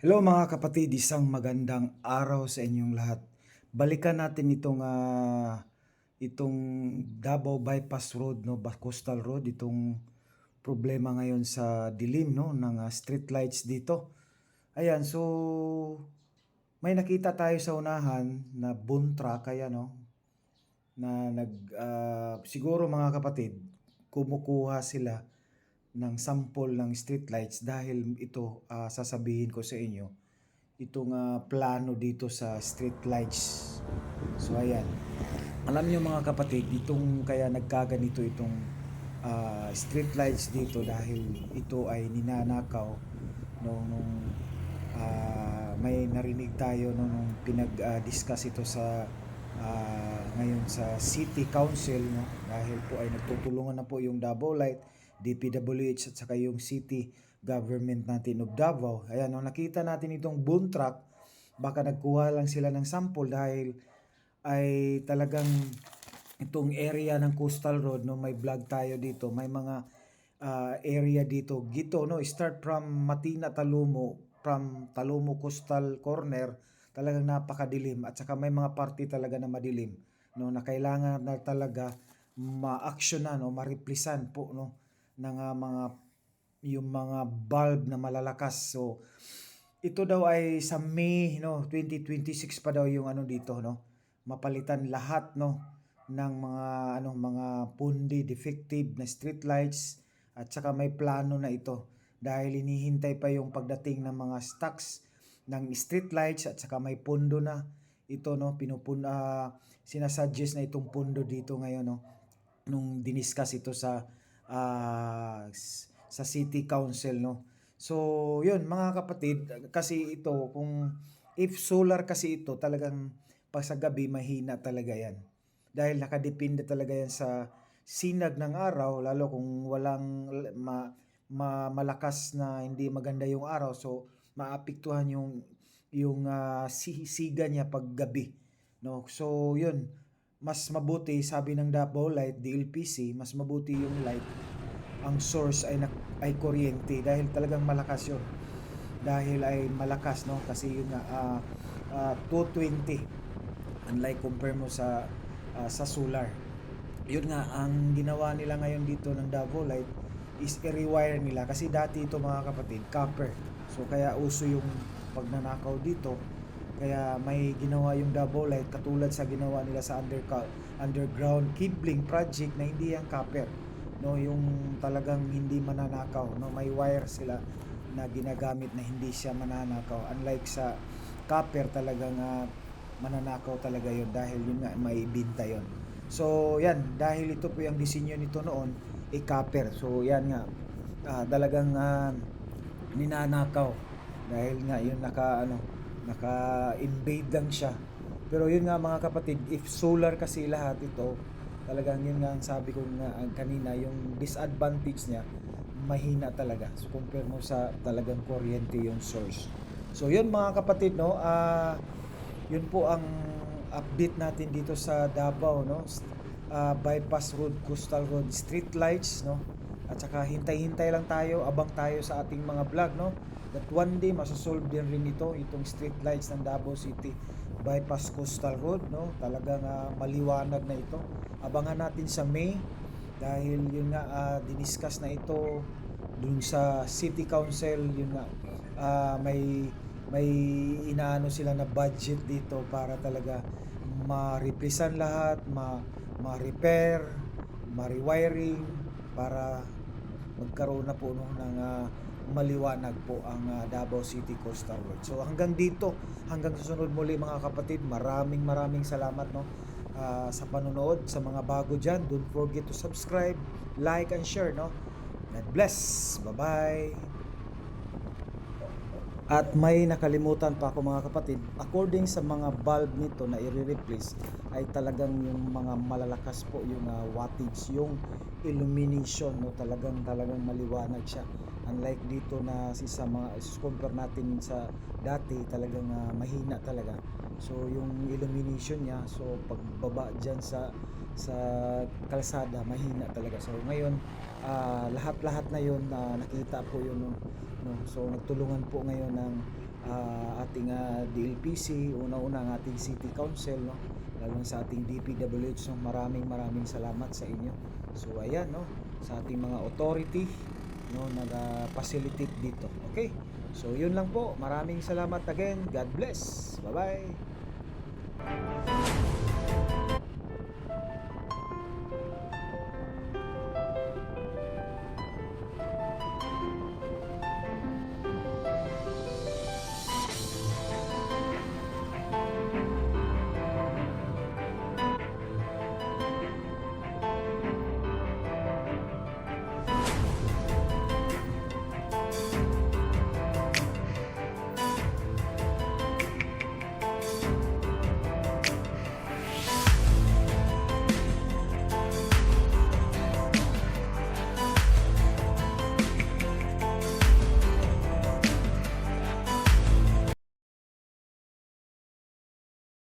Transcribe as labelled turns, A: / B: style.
A: Hello mga kapatid, isang magandang araw sa inyong lahat. Balikan natin itong Davao Bypass Road, no, Coastal Road, itong problema ngayon sa dilim, no, ng street lights dito. Ayan, so may nakita tayo sa unahan na boom truck, kaya no, na siguro mga kapatid, kumukuha sila ng sample ng street lights dahil ito, sasabihin ko sa inyo itong plano dito sa street lights. So ayan. Alam niyo mga kapatid, itong kaya nagkaganito itong street lights dito dahil ito ay ninanakaw nung may narinig tayo nung pinag-discuss ito sa ngayon sa City Council, no? Dahil po ay nagtutulungan na po yung Davao Light, DPWH at saka yung City Government natin of Davao. Ayan, no, nakita natin itong boom truck, baka nagkuha lang sila ng sample dahil ay talagang itong area ng Coastal Road, no, may vlog tayo dito, may mga area dito gito, no, start from Matina Talumo, from Talumo Coastal Corner, talagang napakadilim at saka may mga party talaga na madilim, no, na kailangan na talaga ma-actionan o ma-replisan po, no, ng mga yung mga bulb na malalakas. So ito daw ay sa May, no, 2026 pa daw yung ano dito, no, mapalitan lahat, no, ng mga pundi defective na street lights at saka may plano na ito dahil hinihintay pa yung pagdating ng mga stocks ng street lights at saka may pundo na ito, no, sinasuggest na itong pundo dito ngayon, no, nung diniscuss ito sa City Council, no. So yun mga kapatid, kasi ito kung if solar kasi ito talagang pag sa gabi mahina talaga yan dahil nakadepende talaga yan sa sinag ng araw, lalo kung walang malakas na hindi maganda yung araw, so maapektuhan yung siga niya pag gabi, no. So yun, mas mabuti, sabi ng Davao Light, DLPC, mas mabuti yung light ang source ay kuryente dahil talagang malakas yun, dahil ay malakas, no, kasi yun nga 220 unlike compare mo sa solar. Yun nga ang ginawa nila ngayon dito ng Davao Light is i-rewire nila kasi dati ito mga kapatid copper, so kaya uso yung pagnanakaw dito, kaya may ginawa yung Davao Light katulad sa ginawa nila sa underground cabling project na hindi yan copper, no, yung talagang hindi mananakaw, no, may wire sila na ginagamit na hindi siya mananakaw, unlike sa copper talagang mananakaw talaga yon dahil yun nga may binta yon. So yan, dahil ito po yung disenyo nito noon copper, so yan nga talagang ninanakaw dahil nga yun naka-invade lang siya. Pero yun nga mga kapatid, if solar kasi lahat ito, talagang yun nga ang sabi ko nga kanina, yung disadvantage niya mahina talaga. So compare mo sa talagang kuryente yung source. So yun mga kapatid, no, yun po ang update natin dito sa Davao, no. Bypass Road, Coastal Road, street lights, no. At saka hintay-hintay lang tayo, abang tayo sa ating mga vlog, no. That one day masasolve din rin itong street lights ng Davao City Bypass Coastal Road, no. Talagang maliwanag na ito. Abangan natin sa May dahil yun nga diniscuss na ito dun sa City Council, yun nga may inaano sila na budget dito para talaga ma-replacean lahat, ma-repair, ma-rewiring para magkaroon na po, no, ng maliwanag po ang Davao City Coastal Road. So hanggang dito, hanggang susunod muli mga kapatid, maraming salamat, no, sa panonood. Sa mga bago dyan, don't forget to subscribe, like, and share, no. God bless. Bye-bye. At may nakalimutan pa ako mga kapatid, according sa mga bulb nito na i-replace ay talagang yung mga malalakas po yung wattage, yung illumination, no, talagang maliwanag siya. Unlike dito na sa mga compare natin sa dati, talagang mahina talaga. So yung illumination niya, so pagbaba diyan sa kalsada mahina talaga. So ngayon lahat-lahat na yun nakita po yun, no. So nagtulungan po ngayon ng ating DLPC, una-una ang ating City Council, no? Lalo na sa ating DPWH, no? Maraming salamat sa inyo. So ayan, no, sa ating mga authority, no, nag-facilitate dito. Okay, so yun lang po, maraming salamat again. God bless, bye bye.